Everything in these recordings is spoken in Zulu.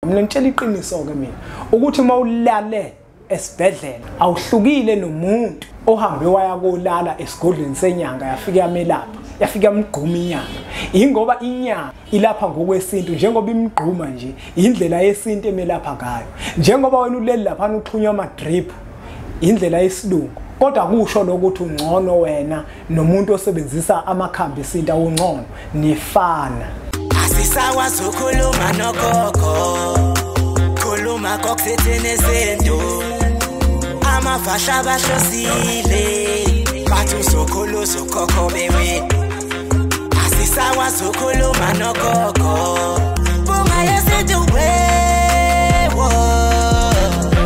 mina ngitshela iqiniso ke mina ukuthi mawulale esibhedlela awuhlukile nomuntu ohambe waya kolala esigodlweni senyanga yafika yamelapha yafika yamgquma inyanga ingoba inyanga ilapha ngokwesintu njengoba imgquma nje indlela yesintu emelapha ngayo njengoba wena uleli lapha uxhunywa ama drip indlela yesilungu kodwa kusho lokuthi ungcono wena nomuntu osebenzisa amakhambi esintu awungcono nifana asisakwazi ukukhuluma nogogo khuluma kokusethi nezinto amafasha basosile bathi usokhuluza ukhokho bewe asisakwazi ukukhuluma nogogo bungaye sithi wewo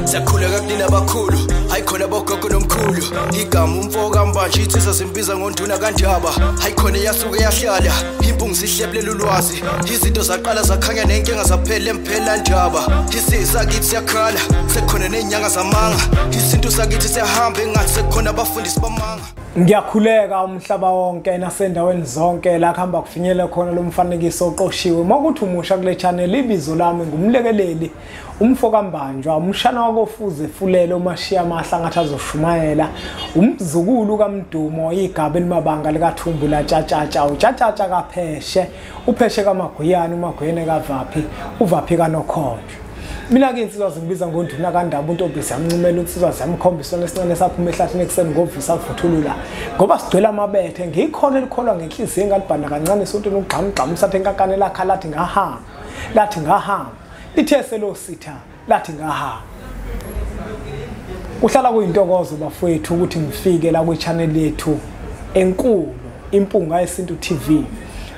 sakhuleka kunina abakhulu hayikhona bogogo nomkhulu igama umfoka mbanje ithi sasimbiza ngonduna kanjaba hayikhona yasuke yahlala impungu sihlebelela ulwazi izinto zaqala zakhanya nenkinga zaphela emphela njaba isisa kithi siyakhala sekukhona nenyanga zamanga izinto sakithi siyahamba engathi sekukhona abafundisi bamanga ngiyakhuleka umhlaba wonke nasendaweni zonke la khamba kufinyela khona lo mfanekiso oqoshiwe makuthi umusha kule channel ibizo lami ngumlekeleli umfoka mbanjwa umshana wakofuze fulele umashiya amahla ngathi azoshumayela umzukulu kaMdumo igaba elimabanga likaThumbula Tshatatsha uTshatatsha kaPheshe uPheshe kaMaguyane uMaguyane kaVaphi uVaphi kaNokhonjwe mina ke insizwa zingibiza ngonduna kaNdaba uNtombisi yamncumela insizwa zamkhombisa lesincane saphuma ehlathini ekseni ngovisa kuvuthulula ngoba sigcwele amabethe ngikhona elikholwa ngenhliziyo engalibhana kancane isonto nogqamgqama sathe enkakane lakha lathi ngahamba lithe selositha lathi ngahamba uhlala kuyintokozo bafowethu ukuthi ngifike la kwi channel yethu enkulu impunga yesintu TV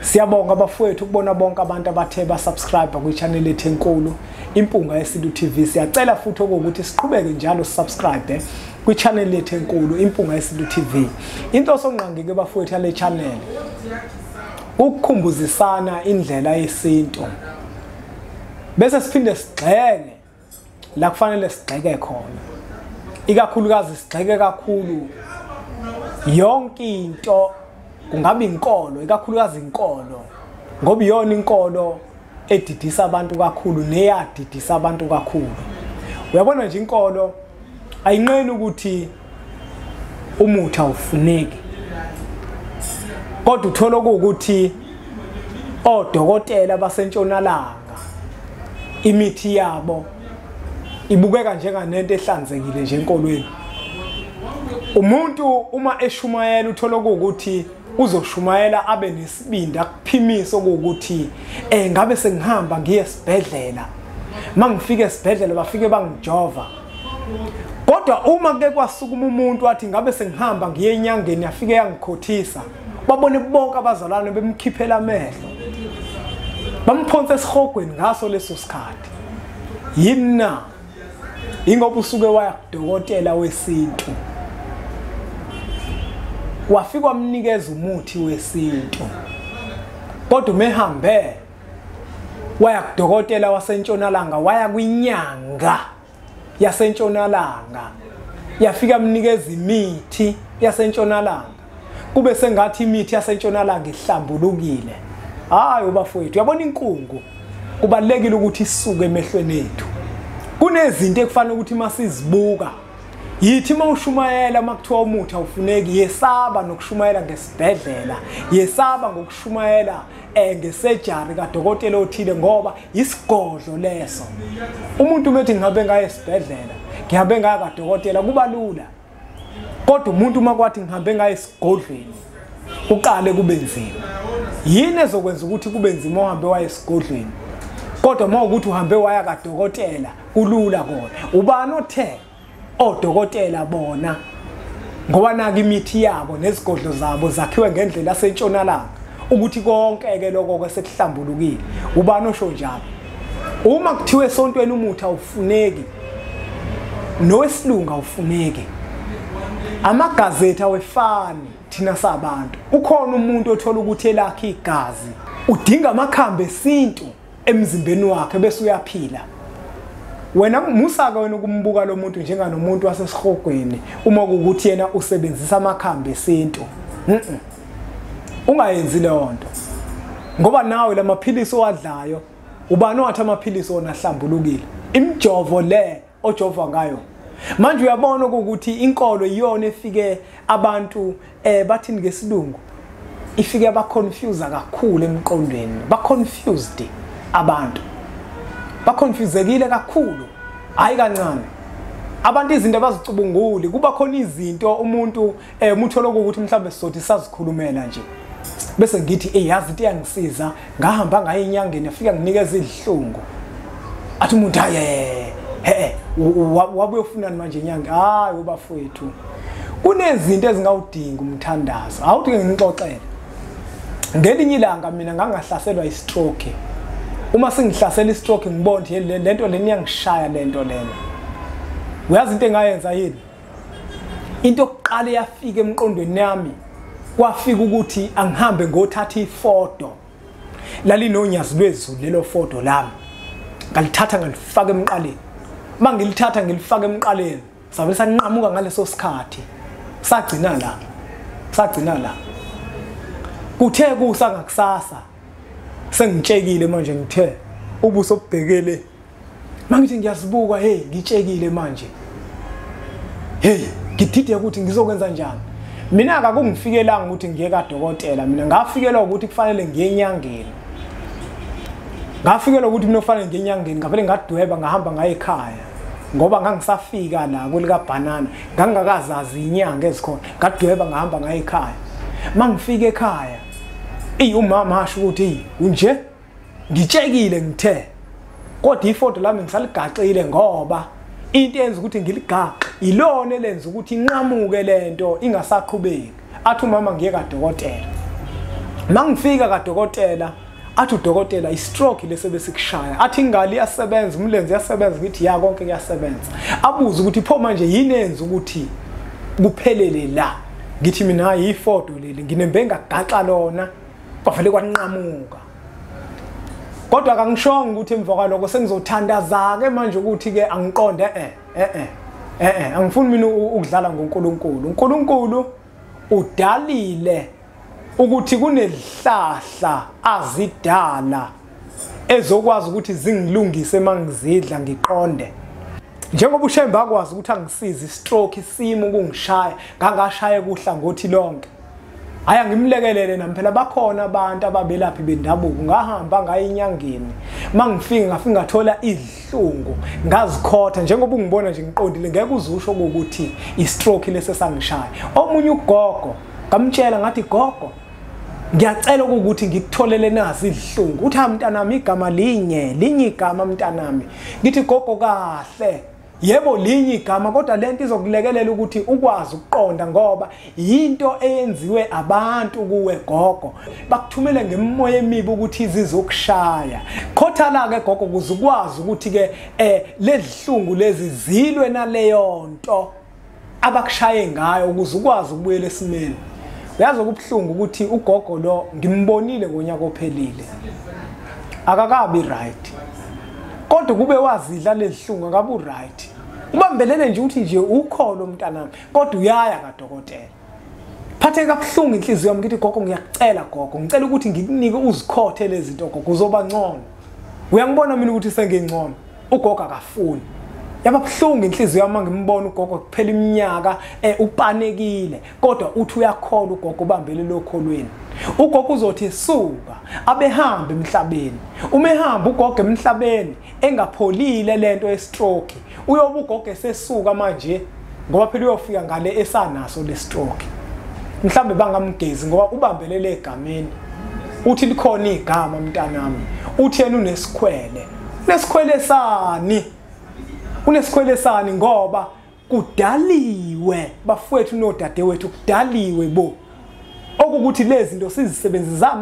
siyabonga abafowethu ukubona bonke abantu abathe ba subscribe kwi channel yethu enkulu impunga yesintu TV siyacela futhi ukuthi siqhubeke njalo subscribe kwi channel yethu enkulu impunga yesintu TV into sonqangike bafowethu le channel ukukhumbuzisana indlela yesintu bese siphinde sigxeke la kufanele sigxeke khona ikakhulukazi sigxeke kakhulu yonke into kungabe inkolo ikakhulukazi inkolo ngoba iyona inkolo edidisa abantu kakhulu neyadidisa abantu kakhulu uyabona nje inkolo ayinqeni ukuthi umuthi awufuneki kodwa uthola ukuthi odokotela basentshonalanga imithi yabo ibukeka njenganento ehlanzekile nje enkolweni umuntu uma eshumayela uthola ukuthi uzoshumayela abe nesibindi akuphimisa ukuthi ngabe sengihamba ngiye esibhedlela mangifika esibhedlela bafike bangijova kodwa uma ke kwasukuma umuntu wathi ngabe sengihamba ngiye enyangeni yafike yangikhothisa babone bonke abazalwane bemkhiphela amehlo bamphonsa esihogweni ngaso leso sikhathi yina ingoba usuke waya kudokotela wesintu wafika wamnikeza umuthi wesintu kodwa umehambe waya kudokotela wasentshonalanga waya kwinyanga yasentshonalanga yafika amnikeza imithi yasentshonalanga kube sengathi imithi yasentshonalanga ihlambulukile hayi bafowethu uyabona inkungu kubalekile ukuthi isuke emehlweni ethu kunezinto ekufanele ukuthi masizibuka yithi mawushumayela makuthiwa umuthi awufuneki yesaba nokushumayela ngesibhedlela yesaba ngokushumayela ngesejari kadokotela othile ngoba isigodlo leso umuntu methi ngihambe ngaye esibhedlela ngihambe ngaye kadokotela kuba lula kodwa umuntu makwathi ngihambe ngaye esigodlweni uqale kube nzima yini ezokwenza ukuthi kube nzima uhambe waye esigodlweni kodwa mawukuthi uhambe waya kadokotela kulula kona ubani othe odokotela bona ngoba naka imithi yabo nezigodlo zabo zakhiwe ngendlela yasentshonalanga ukuthi konke ke lokho kwesekuhlambulukile ubani osho njalo uma kuthiwe esontweni umuthi awufuneki nowesilungu awufuneki amagazethi awefani thina sabantu ukhona umuntu othola ukuthi elakhe igazi udinga amakhambi esintu emzimbeni wakhe bese uyaphila wena musaka wena ukumbuka lo muntu njenganomuntu wasesihogweni uma ukuthi yena usebenzisa amakhambi esintu ungayenzi le nto ngoba nawe lamaphilisi owadlayo ubani wathi amaphilisi wona ahlambulukile? Imijovo le ojova ngayo. Manje uyabona ukuthi inkolo iyona efike abantu bathini ngesilungu ifike abaconfuse kakhulu emqondweni, baconfused abantu, baconfusekile kakhulu, hayi kancane. Abantu izinto abazicubunguli, kuba khona izinto umuntu umuthola ukuthi mhlawumbe sizothi sazikhulumela nje bese ngithi yazi into yangisiza ngahamba ngaye enyangeni afika nginikeza izihlungu athi umuntu wabuye ufunani manje inyanga? Hayi ubafowethu, kunezinto ezingawudinga umthandazo. Awuthi ngixoxele ngelinye ilanga mina ngangahlaselwa istroke. Uma singihlasela istroke ngibona lento leni iyangishaya lento lena. Uyazi into engayenza yini? Into yokuqala yafika emqondweni yami kwafika ukuthi angihambe ngothatha ifoto lalinonyazi lwezulu lelo foto lami, ngalithatha ngalifaka emqaleni. Mangilithatha ngilifaka emqaleni sabe sanqamuka ngaleso sikhathi, sagcina la kuthe kusa ngakusasa sengitshekile manje, ngithe ubuso obhekele mangithi ngiyazibuka ngitshekile manje, ngidide ukuthi ngizokwenza njani. Mina akungifikelanga ukuthi ngiye kadokotela, mina ngafikelwa ukuthi kufanele ngiye enyangeni. Ngafikelwa ukuthi mina kufanele ngiye enyangeni, ngavele ngadweba ngahamba ngaye ekhaya ngoba ngangisafika la kulika banana, ngangakazazi inyanga ezikhona, ngadweba ngahamba ngaye ekhaya. Mangifika ekhaya umama asho ukuthi unje ngitshekile ngithe, kodwa ifoto lami ngisaligaxile ngoba into yenza ukuthi ngiligaxe ilona elenza ukuthi inqamuke lento ingasaqhubeki. Athi umama ngiye kadokotela. Mangifika kadokotela athi udokotela istroke lesebe sikushaya. Athi ingali iyasebenza, umlenze uyasebenza, ngithi ya konke kuyasebenza. Abuza ukuthi pho manje yini enza ukuthi kuphelele la? Ngithi mina hayi ifoto leli nginembe ngagaxa lona kwavele kwanqamuka. Kodwa akangishonga ukuthi emva kwaloko sengizothandaza ke manje ukuthi ke angiqonde angifuni mina ukudlala ngoNkulunkulu. uNkulunkulu udalile ukuthi kunezihlahla azidala ezokwazi ukuthi zingilungise mangizidla ngiqonde. Njengoba uShemba akwazi ukuthi angisize istroke isimo kungishaya, ngangashaya kuhlangothi lonke. Aya ngimlekelele namphela bakhona abantu ababelaphi bendabuko, ngahamba ngaye enyangeni. Mangifika ngafika ngathola izihlungu, ngazikhotha njengoba ungibona nje ngiqondile, ngeke uzusho ukuthi istroke lesesangishaya. Omunye ugogo ngamtshela ngathi gogo ngiyacela ukuthi ngikutholele nazi izihlungu. Uthi mntanami igama linye igama mntanami. Ngithi gogo kahle, yebo linye igama kodwa lento izokulekelela ukuthi ukwazi ukuqonda ngoba into eyenziwe abantu kuwe gogo. Bakuthumele ngemoya emibi ukuthi izizokushaya. Khothala ke gogo ukuze ukwazi ukuthi ke lezihlungu lezi zilwe naleyo nto abakushaye ngayo ukuze ukwazi ukubuyela esimeni. Uyazi ukubhlungu ukuthi ugogo lo ngimbonile ngonyaka ophelile, akakabi right, kodwa kube wazidla lezihlungu akabu right. Ubambelele nje uthi nje ukholo mntanami, kodwa uyaya kadokotela. Phatheka kabuhlungu inhliziyo yami ngithi gogo ngiyakucela gogo, ngicela ukuthi ngikunike uzikhothe lezi zinto gogo uzoba ngcono. Uyangibona mina ukuthi sengingcono, ugogo akafuni. Yaba buhlungu inhliziyo yami ngimbona ugogo kuphela iminyaka upanekile, kodwa uthi uyakhola ugogo ubambele lokholweni. Ugogo uzothi suka abehambe emhlabeni. Uma ehamba ugogo emhlabeni engapholile lento ye-stroke, uyoba ugogo esesuka manje ngoba phela uyofika ngale esanaso le-stroke. Mhlambe bangamgezi ngoba ubambelele egameni. Uthi likhona igama mntanami, uthi yena unesikhwele. Nesikhwele sani? Unesikhwele sani ngoba kudaliwe bafowethu nodadewethu, kudaliwe bo okukuthi lezi zinto sizisebenzisa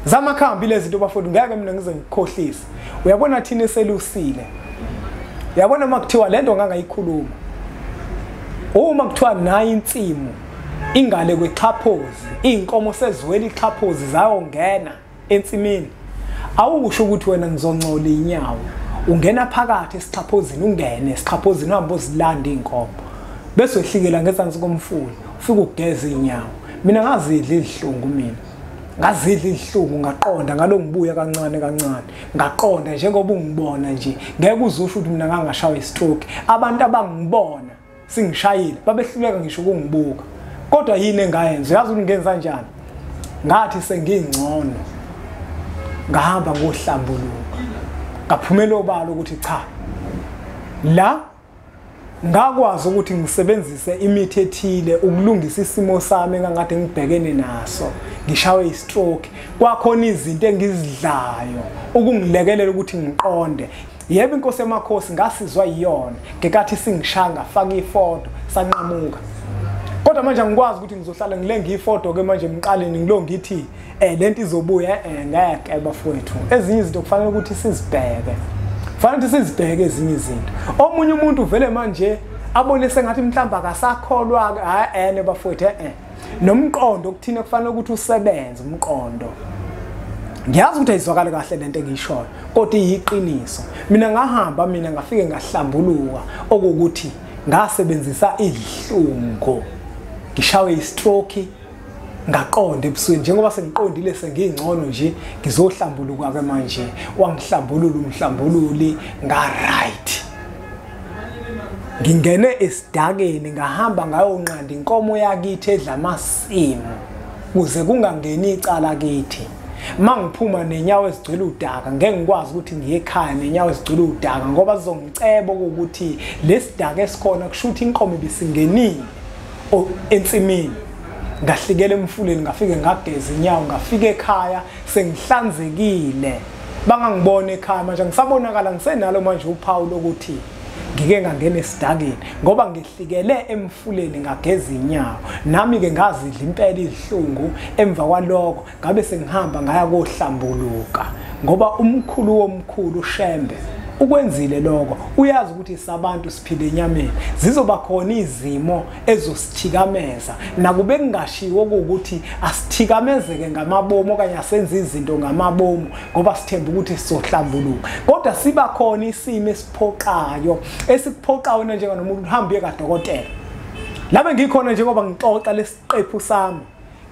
zamakhambi lezi zinto bafowethu. Ngeke mina ngize ngikhohlise. Uyabona thina eselusile, uyabona makuthiwa lento ngangayikhuluma, uma kuthiwa nayi insimu ingale kwexhaphozi, inkomo seziwela ixhaphozi zayongena ensimini, awusho ukuthi wena ngizongcola inyawo. Ungena phakathi esixhaphozini, ungene esixhaphozini uhambe uzilanda inkomo bese uhlikela ngezansi komfula ufika ugeza inyawo. Mina ngazidla izihlungu mina, ngazidla ihlungu ngaqonda ngalo ngibuya kancane kancane ngaqonda njengoba ungibona nje ngeke uzusho ukuthi mina ngangashawa istroke abantu abangibona singishayile babehluleka ngisho ukungibuka kodwa yini engayenza yazi ukuthi ngenza kanjani ngathi sengingcono ngahamba ngohlambuluka ngaphumela obalo ukuthi cha la ngakwazi ukuthi ngisebenzise imithi ethile ukulungisa isimo sami engangade ngibhekene naso ngishawe istroke kwakhona izinto engizidlayo ukungilekelela ukuthi ngiqonde yebo inkosi emakhosi ngasizwa iyona ngekathi singishanga faka ifoto sanqamuka kodwa manje ngikwazi ukuthi ngizohlala ngilenga ifoto ke manje emqaleni ngilo ngithi lento izobuya ngeke bafowethu ezinye izinto kufanele ukuthi sizibheke fanele sizibheke ezinye izinto omunye umuntu vele manje abone sengathi mhlamba akasakholwa bafowethu nomqondo ukuthina kufanele ukuthi usebenze umqondo ngiyazi ukuthi ayizwakala kahle lento engiyishoyo kodwa iyiqiniso mina ngahamba mina ngafike ngahlambuluka okuthi ngasebenzisa ihlungu ngishawe istroke ngaqonda ebusweni njengoba sengiqondile sengingcono nje ngizohlambuluka ke manje wangihlambulula umhlambululi nga right ngingene esidakeni ngahamba ngayonqanda inkomo yakithi edla amasimu kuze kungangeni icala kithi mangiphuma nenyawo ezigcwele udaka ngeke ngikwazi ukuthi ngiye ekhaya nenyawo ezigcwele udaka ngoba zizongiceba ukuthi lesidaka esikhona kushuthi inkomo ibisingenile ensimini ngahlikela emfuleni ngafike ngageza inyawo ngafika ekhaya sengihlanzekile bangangibona ekhaya manje ngisabonakala ngisenalo manje uphawu lokuthi ngike ngangena esidakeni ngoba ngihlikele emfuleni ngageza inyawo nami ke ngazidla impela ihlungu emva kwaloko ngabe sengihamba ngaya kohlambuluka ngoba umkhulu womkhulu uShembe ukwenzile lokho uyazi ukuthi sabantu siphile enyameni zizoba khona izimo ezosithikameza nakube kungashiwo ukuthi asithikamezeke ngamabomo kanye asenze izinto ngamabomo ngoba sithemba ukuthi sizohlambuluka kodwa siba khona isimo esiphoqayo esikuphoqayo njengomuntu uhamba ekadokotela labe ngikhona njengoba ngixoxa lesiqephu sami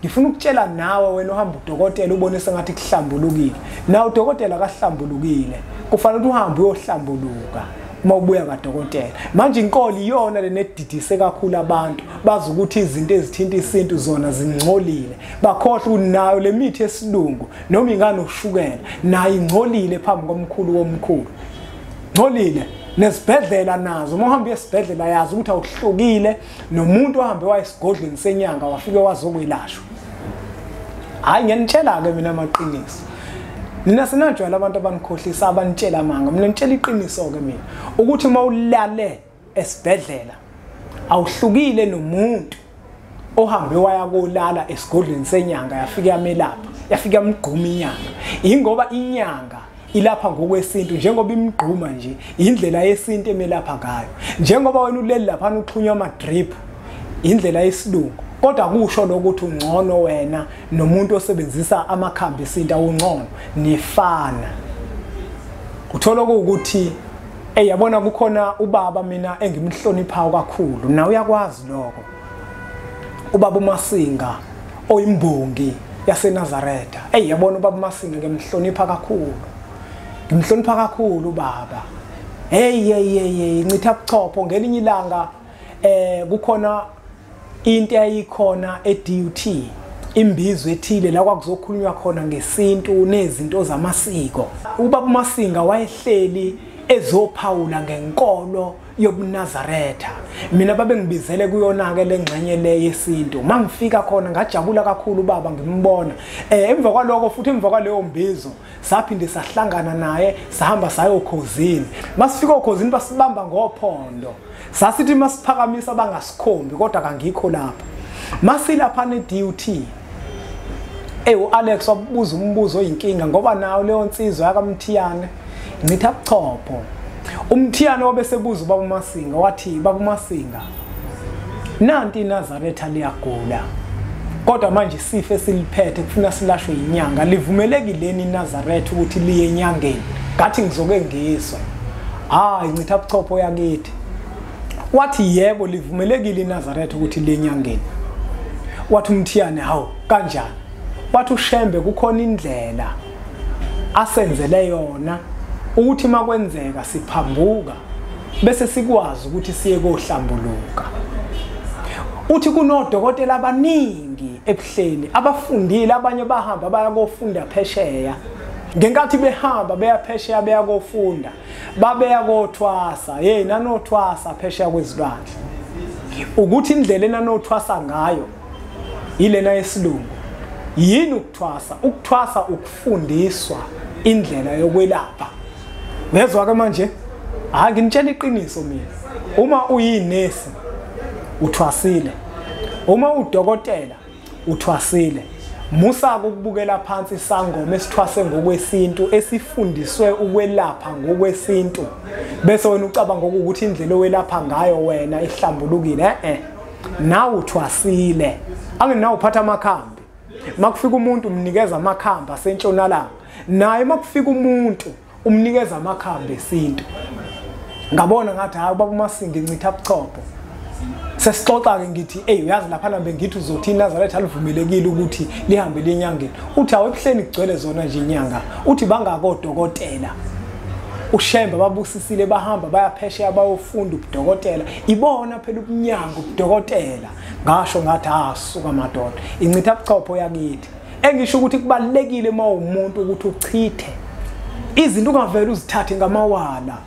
ngifuna ukutshela nawe wena ohamba udokotela ubone sengathi kuhlambulukile nawe udokotela akahlambulukile kufanele uhambe uyohlambuluka uma ubuya kadokotela manje inkolo iyona lenedidise kakhulu abantu bazi ukuthi izinto ezithinta isintu zona zingcolile bakhohle ukuthi nayo le mithi yesilungu noma ingane ushukela nayo ingcolile phambi komkhulu womkhulu ngcolile nezibhedlela nazo uma uhamba esibhedlela yazi ukuthi awuhlukile nomuntu ohambe wayesigodlweni senyanga wafike wazokwelashwa hayi ngiyanitshela ke mina amaqiniso nina sinajwayela abantu abanikhohlisa abanitshela amanga mina ngitshela iqiniso ke mina ukuthi uma ulale esibhedlela awuhlukile nomuntu ohambe waya kolala esigodlweni senyanga yafika yamelapha yafika yamgquma inyanga ingoba inyanga ilapha ngokwesintu njengoba imgquma nje indlela yesintu emelapha ngayo njengoba wena uleli lapha uxhunywa ama drip indlela yesilungu kodwa kusho lokuthi ungcono wena nomuntu osebenzisa amakhambi esintu awungcono nifana uthola ukuthi yabona kukhona ubaba mina engimhloniphayo kakhulu nawe uyakwazi lokho ubaba uMasinga oyimbongi yaseNazaretha yabona ubaba uMasinga ngimhlonipha kakhulu ngimhlonipha kakhulu baba ncitha buchopho ngelinye ilanga kukhona into eyayikhona eDUT imbizo ethile la kwakuzokhulunywa khona ngesintu nezinto zamasiko ubaba uMasinga wayehleli ezophawula ngenkolo yobuNazaretha mina babe ngibizele kuyona ke lengxenye le yesintu mangifika khona ngajabula kakhulu baba ngimbona emva kwaloko futhi emva kwaleyo mbizo saphinde sahlangana naye sahamba sayokhozini masifika okhozini basibamba ngophondo sasithi masiphakamisa bangasikhombi kodwa kangikho lapha masilapha neDUT uAlex wabuza umbuzo oyinkinga ngoba nawo leyo nsizwa yakamthiyane ncitha buchopho umthiyane wabesebuza ubaba uMasinga wathi baba uMasinga nanti iNazaretha liyagula kodwa manje isifo esiliphethe kufuna silashwe inyanga livumelekileni iNazaretha ukuthi liye enyangeni ngathi ngizoke ngizwe hayi ncitha buchopho yakithi wathi yebo livumelekile iNazaretha ukuthi liye enyangeni wathi umthiyane hawo kanjani wathi uShembe kukhona indlela asenzele yona ukuthi makwenzeka siphambuka bese sikwazi ukuthi siye kohlambuluka. Uthi kunodokotela abaningi ebuhleni abafundile, abanye bahamba baya kofunda phesheya. Ngenkathi behamba beya phesheya beya kofunda, babeya kothwasa, nanothwasa phesheya kwezilwandle. Ukuthi indlela enanothwasa ngayo ilena yesilungu. Yini ukuthwasa? Ukuthwasa ukufundiswa indlela yokwelapha. Uyezwa ke manje? Ngintshela iqiniso mina. Uma uyinesi uthwasile. Uma udokotela uthwasile. Musa ukubukela phansi isangoma esithwase ngokwesintu esifundiswe ukwelapha ngokwesintu. Bese wena ucabanga ukuthi indlela owelapha ngayo wena ihlambulukile. Nawe uthwasile. Anginawo uphatha amakhambi. Makufika umuntu umnikeza amakhambi asentshonalanga. Naye makufika umuntu umnikeza amakhambi esintu. Ngabona ngathi hayi baba uMasingi ncitha buchopho. Sesixoxa ke ngithi uyazi lapha nambe ngithi uzothi iNazaretha alivumelekile ukuthi lihambe lenyangeni. Uthi awebuhleni kugcwele zona nje inyanga. Uthi bangakodokotela. uShembe babusisile bahamba bayaphesheya bayofunda ubudokotela. Ibona phela ubunyango ubudokotela. Ngasho ngathi asuka madoda. Incitha buchopho yakithi. Engisho ukuthi kubalekile umuntu ukuthi uchithe izinto ungavela uzithathe ngamawala.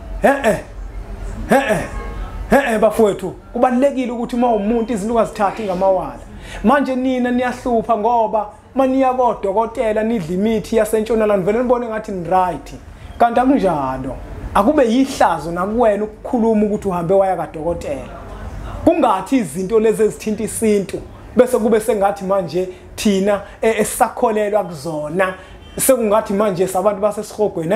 Bafowethu kubalekile ukuthi umuntu izinto ungazithathi ngamawala. Manje nina niyahlupha ngoba maniya kodokotela nidla imithi yasentshonalanga vele nibone ngathi ni right. Kanti akunjalo. Akube yihlazo nakuwena ukukhuluma ukuthi uhambe waya kadokotela. Kungathi izinto lezi ezithinta isintu bese kube sengathi manje thina esakholelwa kuzona sekungathi manje sabantu basesihogweni.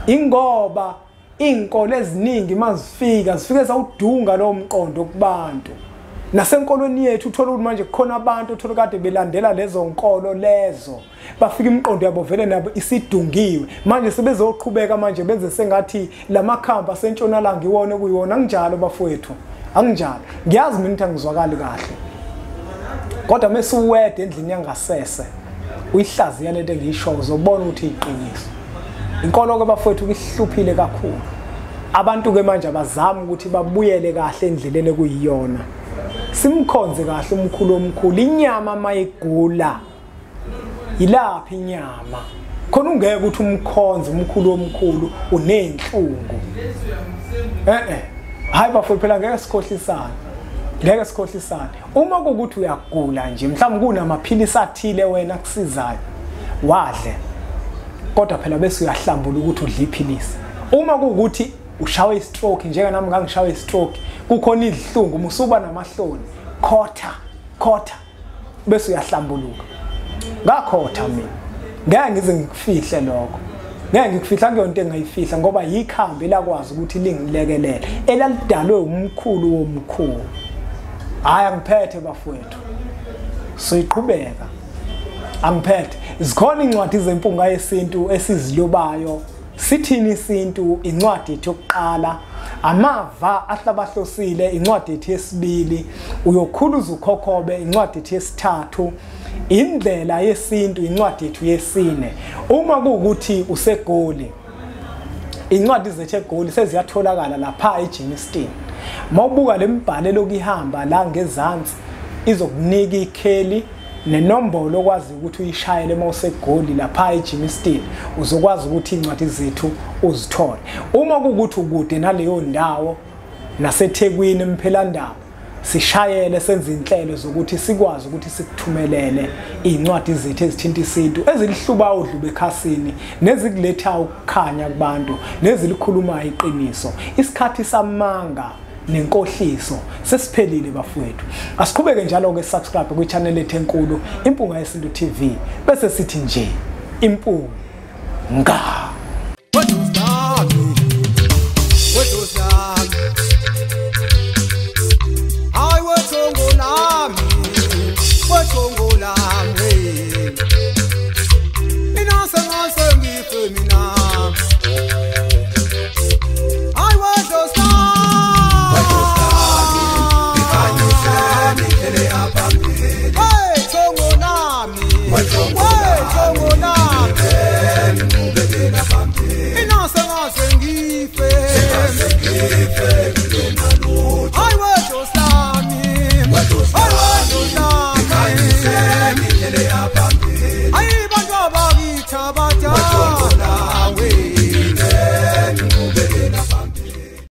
Ingoba inkolo eziningi mazifika zifike zawudunga lo mqondo kubantu. Nasenkolweni yethu uthola ukuthi manje kukhona abantu uthola kade belandela lezo nkolo lezo. Bafika imqondo yabo vele nabo isidungiwe. Manje sebezoqhubeka manje benze sengathi lamakhambi asentshonalanga iwona kuyiwona. Anginjalo bafowethu. Anginjalo. Ngiyazi mina ukuthi angizwakali kahle. Kodwa mase uwede endlini yangasese uyihlaziya lento engiyisho uzobona ukuthi iqiniso. Inkolo ke bafowethu kuhluphile kakhulu. Abantu ke manje abazama ukuthi babuyele kahle endleleni kuyiyona. Simkhonze kahle umkhulu omkhulu. Inyama mayigula ilaphi inyama? Khona ungeke ukuthi umkhonze umkhulu omkhulu unenhlungu. Hayi bafowethu phela ngeke sikhohlisane. Ngeke sikhohlisane. Uma kukuthi uyagula nje mhlawumbe kunamaphilisi athile wena kusizayo wadle. Kodwa phela bese uyahlambula ukuthi udle iphilisi. Uma kuukuthi ushawe istroke njenge nami ngangishawe istroke kukhona idhlungu musuba namahloni khotha bese uyahlambuluka. Ngakhotha mina. Ngeke ngize ngikufihle lokho. Ngeke ngikufihla ngiyonto engayifihla ngoba yikhambi lakwazi ukuthi lingilekelele elalidalwe umkhulu womkhulu. Hayi angiphethe bafowethu. Siqhubeka. Angiphethe. Zikhona incwadi zempunga yesintu esizilobayo. Sithini isintu? Incwadi ethu yokuqala. Amava ahlabahlosile incwadi ethu yesibili. Uyokhuluza ukhokhobe incwadi ethu yesithathu. Indlela yesintu incwadi ethu yesine. Uma kuukuthi usegoli incwadi zethu egoli seziyatholakala lapha eJemiston. Mawubuka lembhalelo okihamba la ngezansi izokunika ikheli nenombolo okwazi ukuthi uyishayele mawusegoli lapha eJemiston uzokwazi ukuthi incwadi zethu uzithole. Uma kuukuthi ukude naleyo ndawo naseThekwini eMphelandaba sishayele senze inhlelo zokuthi sikwazi ukuthi sikuthumelele incwadi zethu ezithinta isintu ezilihluba udlu bekhasini nezikuletha ukukhanya kubantu nezilikhuluma iqiniso. Isikhathi samanga nenkohliso sesiphelile bafowethu. Asiqhubeke njalo ke subscribe ku channel yethu enkulu Impunga Yesintu TV bese sithi nje impunga.